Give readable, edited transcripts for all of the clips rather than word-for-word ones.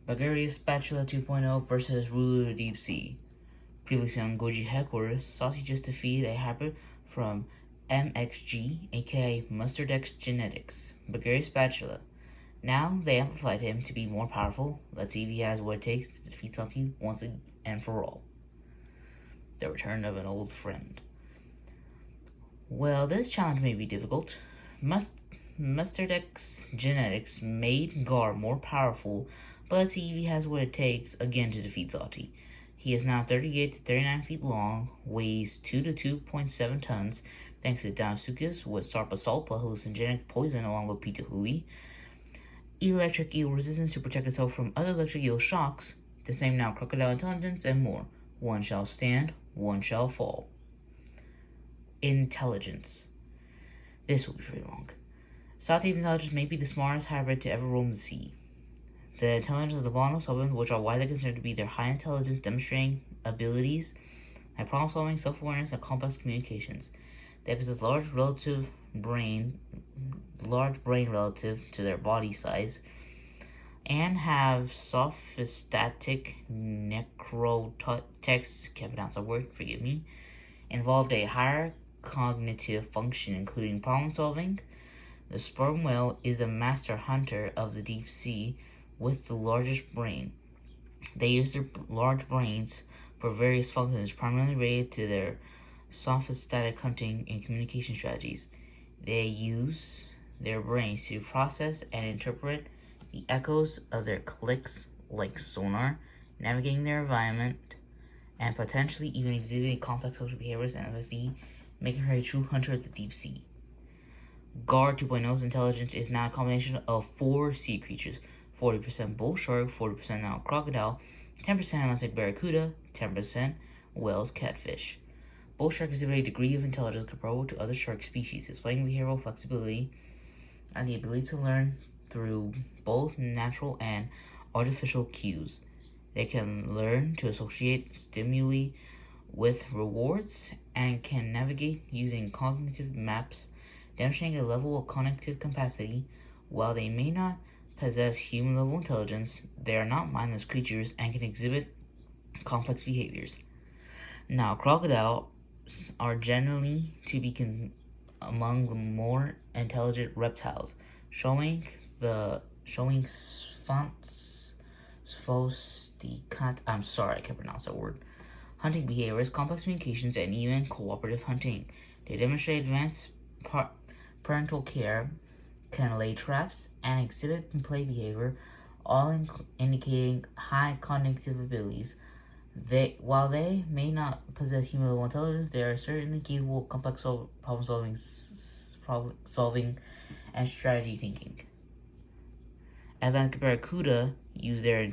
Bagarius Spatula 2.0 versus Ruler of Deep Sea. Previously on Goji headquarters, Saucy just defeated a hybrid from MXG, aka Mustard X Genetics, Bagarius Spatula. Now they amplified him to be more powerful. Let's see if he has what it takes to defeat Saucy once and for all. The return of an old friend. Well, this challenge may be difficult. Mustard X Genetics made Gar more powerful, but let's see if he has what it takes again to defeat Saucy. He is now 38 to 39 feet long, weighs 2 to 2.7 tons, thanks to Daisuke's with Sarpasalpa hallucinogenic poison along with Pitahui, electric eel resistance to protect itself from other electric eel shocks, the same now crocodile intelligence, and more. One shall stand, one shall fall. Intelligence. This will be very long. Saucy's intelligence may be the smartest hybrid to ever roam the sea. The intelligence of the Bono-Solvent, which are widely considered to be their high intelligence, demonstrating abilities like problem-solving, self-awareness, and complex communications. They possess large brain relative to their body size, and have sophistatic necrotext, can't pronounce that word, forgive me, involved a higher cognitive function, including problem-solving. The sperm whale is the master hunter of the deep sea, with the largest brain. They use their large brains for various functions, primarily related to their sophisticated hunting and communication strategies. They use their brains to process and interpret the echoes of their clicks like sonar, navigating their environment, and potentially even exhibiting complex social behaviors and empathy, making her a true hunter of the deep sea. Gar 2.0's intelligence is now a combination of 4 sea creatures: 40% bull shark, 40% now crocodile, 10% Atlantic barracuda, 10% whales catfish. Bull shark exhibit a degree of intelligence comparable to other shark species, displaying behavioral flexibility and the ability to learn through both natural and artificial cues. They can learn to associate stimuli with rewards and can navigate using cognitive maps, demonstrating a level of cognitive capacity. While they may not possess human-level intelligence, they are not mindless creatures and can exhibit complex behaviors. Now, crocodiles are generally to be among the more intelligent reptiles, showing I'm sorry, I can't pronounce that word. Hunting behaviors, complex communications, and even cooperative hunting. They demonstrate advanced parental care, can lay traps, and exhibit play behavior, all indicating high cognitive abilities. While they may not possess human-level intelligence, they are certainly capable of complex problem solving and strategy thinking. Atlantic barracuda use their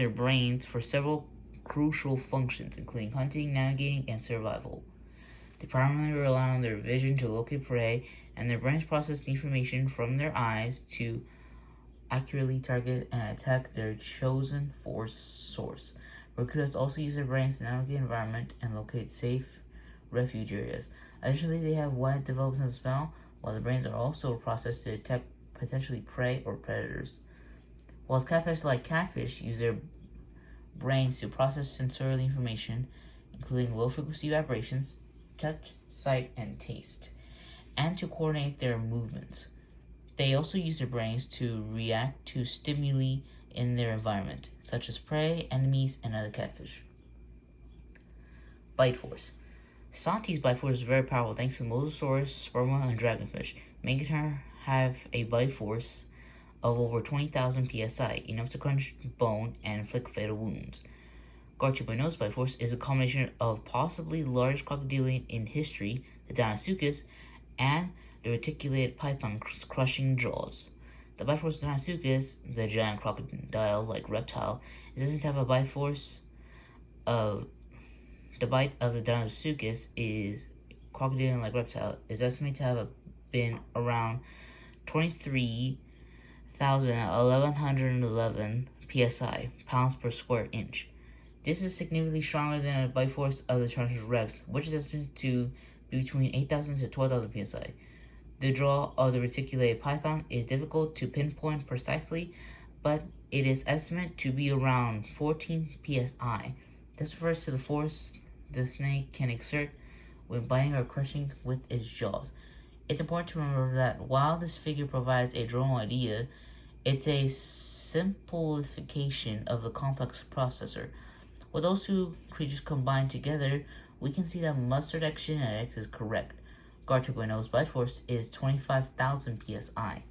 brains for several crucial functions, including hunting, navigating, and survival. They primarily rely on their vision to locate prey, and their brains process the information from their eyes to accurately target and attack their chosen force source. Barracudas also use their brains to navigate the environment and locate safe refuge areas. Additionally, they have wide developed sense of smell, while their brains are also processed to detect potentially prey or predators. Whilst catfish, like catfish, use their brains to process sensory information, including low-frequency vibrations, touch, sight, and taste, and to coordinate their movements. They also use their brains to react to stimuli in their environment, such as prey, enemies, and other catfish. Bite force. Saucy's bite force is very powerful thanks to Mosasaurus, sperm whale, and dragonfish, making her have a bite force of over 20,000 psi, enough to crunch bone and inflict fatal wounds. Gar 2.0's bite force is a combination of possibly the largest crocodilian in history, the Deinosuchus, and the reticulated python's crushing jaws. The bite force of Deinosuchus, the giant crocodile-like reptile, is estimated to have a bite force of the bite of the Deinosuchus is crocodilian-like reptile is estimated to have been around 23,1111 psi, pounds per square inch. This is significantly stronger than the bite force of the Tyrannosaurus rex, which is estimated to be between 8,000 to 12,000 psi. The jaw of the reticulated python is difficult to pinpoint precisely, but it is estimated to be around 14 psi. This refers to the force the snake can exert when biting or crushing with its jaws. It's important to remember that while this figure provides a general idea, it's a simplification of the complex processor. With those two creatures combined together, we can see that Mustard X genetics is correct. Gar 2.0's bite force is 25,000 psi.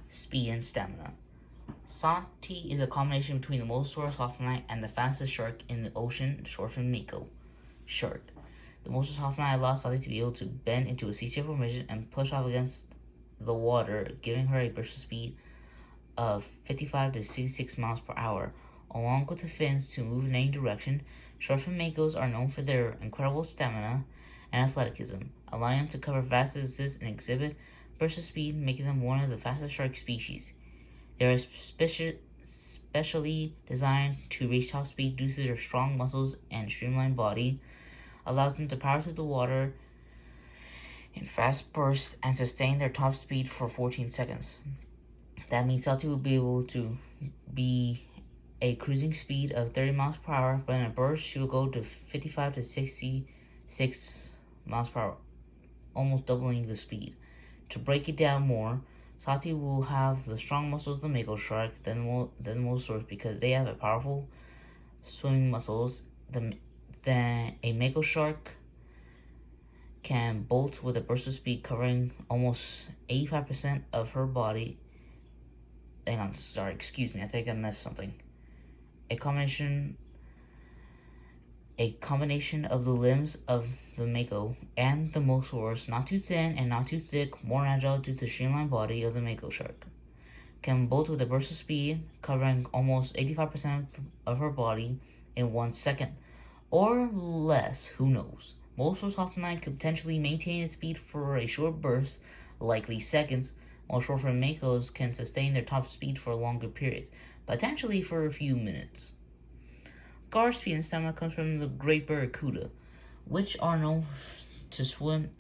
Speed and stamina. Santi is a combination between the Mosasaurus hoffmanni and the fastest shark in the ocean, the shortfin mako shark. The Mosasaurus hoffmanni allows Santi to be able to bend into a C-shape formation and push off against the water, giving her a burst of speed of 55 to 66 miles per hour. Along with the fins to move in any direction, shortfin makos are known for their incredible stamina and athleticism, allowing them to cover vast distances and exhibit bursts of speed, making them one of the fastest shark species. They are specially designed to reach top speed due to their strong muscles and streamlined body, allows them to power through the water in fast bursts and sustain their top speed for 14 seconds. That means Salty will be able to be a cruising speed of 30 miles per hour, but in a burst she will go to 55 to 66 miles per hour, almost doubling the speed. To break it down more, Sati will have the strong muscles of the mako shark than the Mosasaurus because they have a powerful swimming muscles. Then a mako shark can bolt with a burst of speed covering almost 85% of her body. Hang on, sorry, excuse me, I think I missed something. A combination of the limbs of the mako and the Mosasaurus, not too thin and not too thick, more agile due to the streamlined body of the mako shark, can bolt with a burst of speed covering almost 85% of her body in 1 second. Or less, who knows. Mosasaurus hoffmanni could potentially maintain its speed for a short burst, likely seconds, while shortfin makos can sustain their top speed for longer periods, potentially for a few minutes. Gar speed and stamina comes from the great barracuda, which are known to swim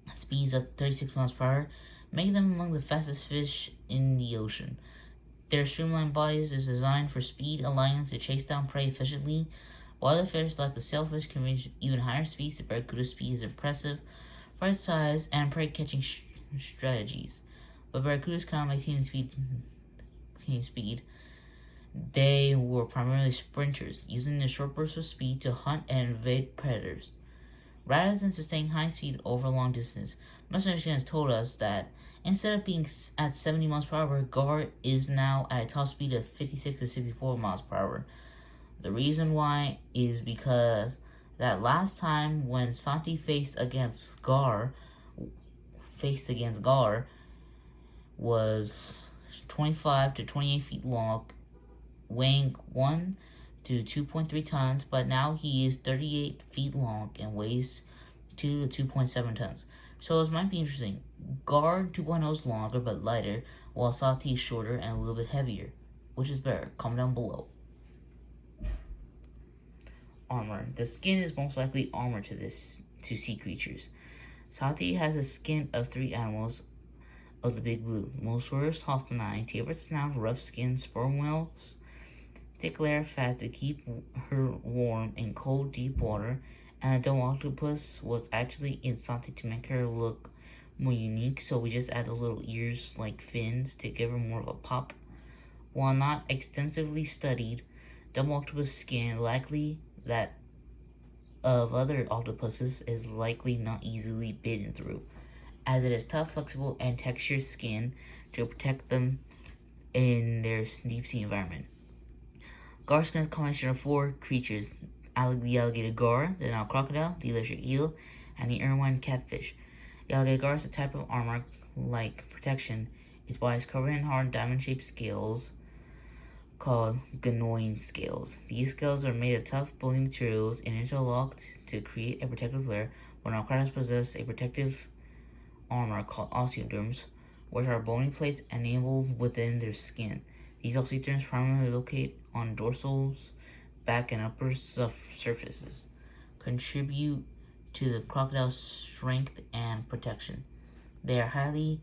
at speeds of 36 miles per hour, making them among the fastest fish in the ocean. Their streamlined bodies is designed for speed, allowing them to chase down prey efficiently. While other fish like the sailfish can reach even higher speeds, the barracuda's speed is impressive for its size and prey-catching strategies. But barracudas cannot maintain speed. They were primarily sprinters, using their short bursts of speed to hunt and evade predators, rather than sustaining high speed over long distance. Mustard has told us that instead of being at 70 miles per hour, Gar is now at a top speed of 56 to 64 miles per hour. The reason why is because that last time when Santi faced against Gar was 25 to 28 feet long, weighing 1 to 2.3 tons, but now he is 38 feet long and weighs 2 to 2.7 tons. So this might be interesting. Gar 2.0 is longer but lighter, while Sati is shorter and a little bit heavier. Which is better? Comment down below. Armor. The skin is most likely armor to sea creatures. Sati has a skin of 3 animals of the Big Blue: Mosasaurus hoffmanni, tapered snout, rough skin, sperm whales, thick layer of fat to keep her warm in cold, deep water, and the dome octopus was actually in Sati to make her look more unique, so we just add those little ears like fins to give her more of a pop. While not extensively studied, dome octopus skin, likely that of other octopuses, is likely not easily bitten through, as it is tough, flexible, and textured skin to protect them in their deep sea environment. Gar skin is a combination of 4 creatures: the alligator gar, the Nile crocodile, the electric eel, and the ermine catfish. The alligator gar is a type of armor-like protection. Its body is covered in hard diamond-shaped scales called ganoin scales. These scales are made of tough bony materials and interlocked to create a protective layer, while Nile crocodiles possess a protective armor called osteoderms, which are bony plates enabled within their skin. These osteoderms primarily locate on dorsals, back, and upper surfaces, contribute to the crocodile's strength and protection. They are highly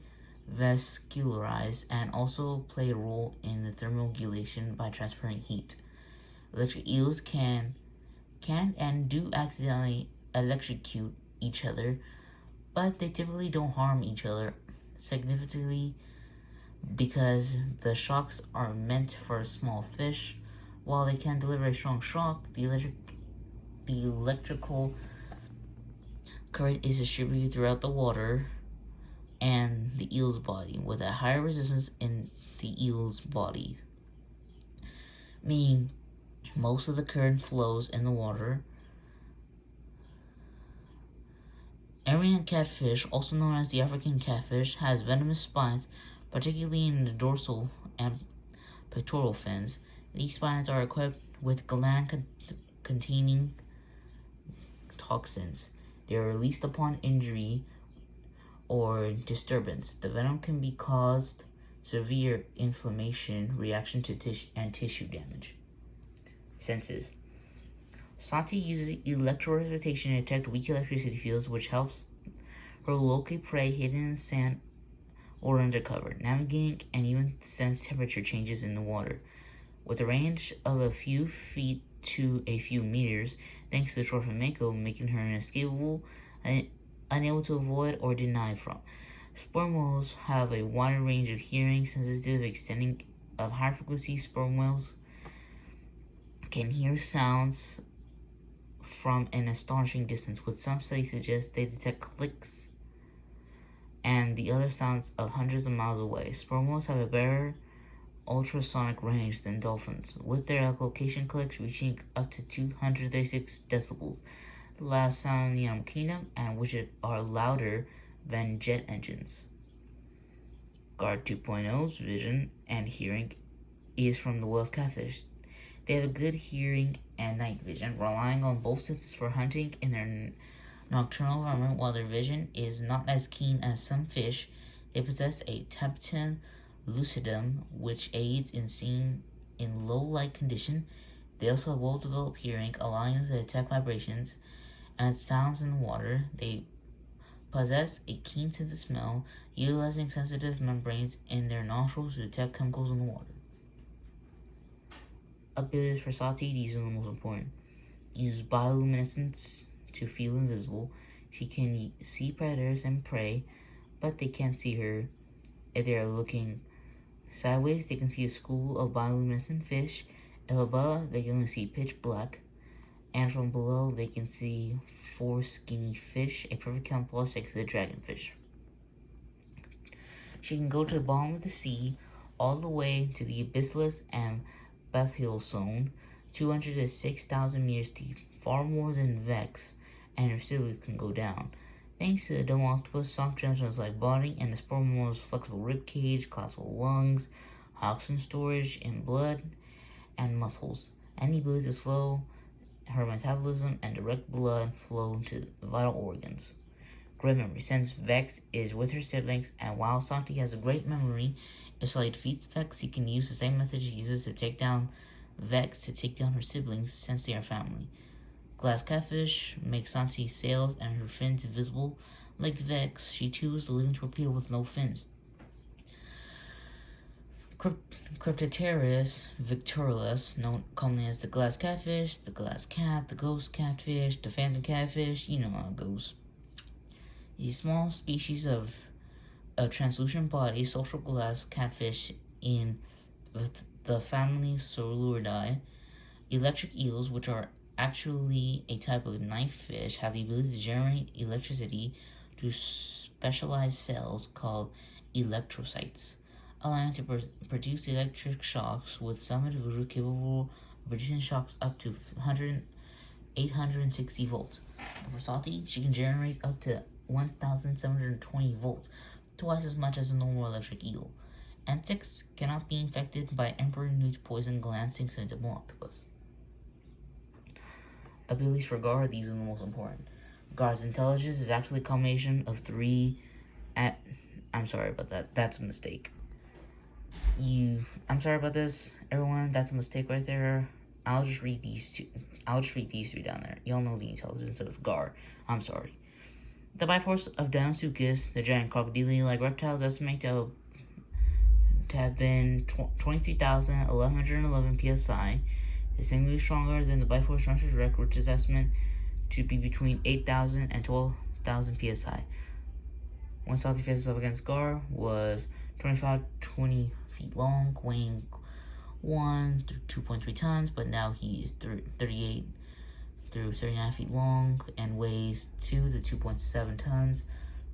vascularized and also play a role in the thermoregulation by transferring heat. Electric eels can and do accidentally electrocute each other, but they typically don't harm each other significantly because the shocks are meant for a small fish. While they can deliver a strong shock, the electrical current is distributed throughout the water and the eel's body, with a higher resistance in the eel's body, meaning most of the current flows in the water. Arian catfish, also known as the African catfish, has venomous spines, particularly in the dorsal and pectoral fins. These spines are equipped with gland-containing toxins. They are released upon injury or disturbance. The venom can be caused severe inflammation, reaction to tissue damage. Senses. Santi uses electrorotation to detect weak electricity fields, which helps her locate prey hidden in sand or undercover, navigating and even sense temperature changes in the water. With a range of a few feet to a few meters, thanks to the trophy mako, making her inescapable and unable to avoid or deny from. Sperm whales have a wider range of hearing, sensitive extending of high frequency. Sperm whales can hear sounds from an astonishing distance, with some studies suggest they detect clicks and the other sounds of hundreds of miles away. Sperm whales have a better ultrasonic range than dolphins, with their echolocation clicks reaching up to 236 decibels, the loudest sound in the animal kingdom, and which are louder than jet engines. Guard 2.0's vision and hearing is from the whale's catfish. They have a good hearing and night vision, relying on both senses for hunting in their nocturnal environment. While their vision is not as keen as some fish, they possess a tapetum lucidum, which aids in seeing in low light condition. They also have well-developed hearing, allowing them to detect vibrations and sounds in the water. They possess a keen sense of smell, utilizing sensitive membranes in their nostrils to detect chemicals in the water. Abilities for Sati, these are the most important. Use bioluminescence to feel invisible. She can see predators and prey, but they can't see her. If they are looking sideways, they can see a school of bioluminescent fish. If above, they can only see pitch black. And from below, they can see 4 skinny fish, a perfect camouflage next to the dragonfish. She can go to the bottom of the sea, all the way to the abyssalus and bathyal zone, 200 to 6,000 meters deep, far more than Vex, and her cilia can go down. Thanks to the dome octopus' soft gelatinous-like body and the sperm whale's flexible rib cage, collapsible lungs, oxygen storage in blood and muscles, and the ability to slow her metabolism and direct blood flow to vital organs. Great memory. Since Vex is with her siblings, and while Santi has a great memory, if Sally defeats Vex, he can use the same method she uses to take down Vex to take down her siblings, since they are family. Glass catfish makes Santi's sails and her fins invisible. Like Vex, she too is a living torpedo with no fins. Cryptoteris victorilis, known commonly as the glass catfish, the glass cat, the ghost catfish, the phantom catfish, you know how it goes. These small species of a translucent body, social glass catfish in the family Sauroidae. Electric eels, which are actually a type of knife fish, have the ability to generate electricity through specialized cells called electrocytes, allowing to produce electric shocks, with some individuals capable of producing shocks up to 860 volts. For Salty, she can generate up to 1,720 volts, twice as much as a normal electric eel. Insects cannot be infected by Emperor Newt's poison gland thanks to the octopus. Abilities for Gar, these are the most important. Gar's intelligence is actually a combination of 3 I'm sorry about that. That's a mistake. I'm sorry about this, everyone. That's a mistake right there. I'll just read these 3 down there. Y'all know the intelligence of Gar. I'm sorry. The Bifrost of Deinosuchus, the giant crocodile-like reptiles, estimate to have been 23,1111 psi, distinctly stronger than the Bifrost Rancher's Wreck, which is estimated to be between 8,000 and 12,000 psi. When Salty faces up against Gar was 20 feet long, weighing 1 through 2.3 tons, but now he is 38 through 39 feet long and weighs 2 to 2.7 tons.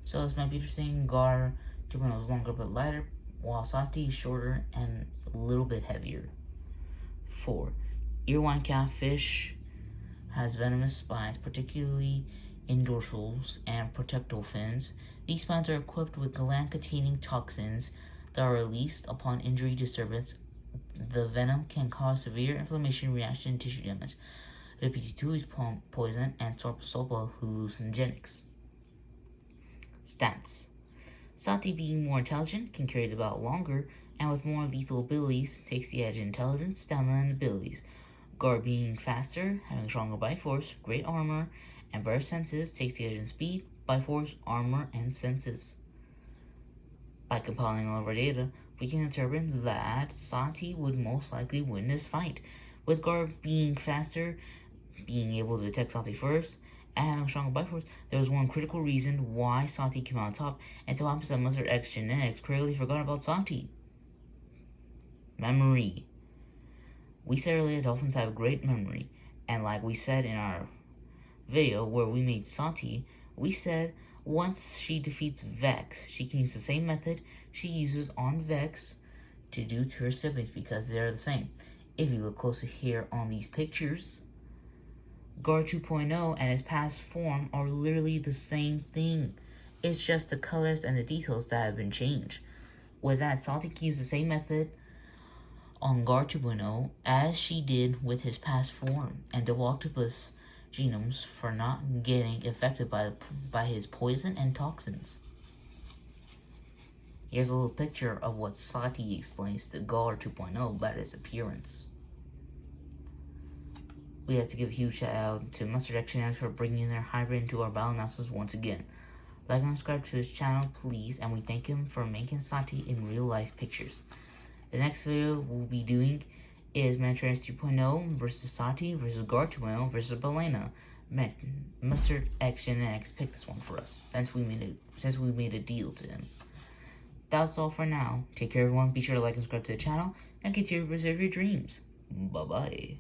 So this might be interesting. Gar 2.0 is longer but lighter, while Sati is shorter and a little bit heavier. 4. Earwine catfish has venomous spines, particularly in dorsals and protectal fins. These spines are equipped with gland-containing toxins that are released upon injury disturbance. The venom can cause severe inflammation, reaction, and tissue damage. The PT2 is poison and Sorposopa hallucinogenics. Stats. Sati, being more intelligent, can carry the bout longer, and with more lethal abilities, takes the edge in intelligence, stamina, and abilities. Gar, being faster, having stronger bite force, great armor, and better senses, takes the edge in speed, bite force, armor, and senses. By compiling all of our data, we can determine that Sati would most likely win this fight, with Gar being faster, being able to detect Sati first, and having stronger bite force. There was one critical reason why Sati came out on top, and to happens that Mustard X Genetics clearly forgot about Sati. Memory. We said earlier dolphins have great memory, and like we said in our video where we made Sati, we said once she defeats Vex, she can use the same method she uses on Vex to do to her siblings because they're the same. If you look closer here on these pictures, Gar 2.0 and his past form are literally the same thing. It's just the colors and the details that have been changed. With that, Salty can use the same method on Gar 2.0 as she did with his past form, and double octopus genomes for not getting affected by his poison and toxins. Here's a little picture of what Sati explains to Gar 2.0 about his appearance. We have to give a huge shout out to Mustard X for bringing their hybrid into our battle analysis once again. Like and subscribe to his channel, please, and we thank him for making Sati in real life pictures. The next video we'll be doing is Mantrans 2.0 versus Sati versus Gar 2.0 versus Balena. Mustard X picked this one for us since we made a deal to him. That's all for now. Take care, everyone. Be sure to like and subscribe to the channel and continue to preserve your dreams. Bye bye.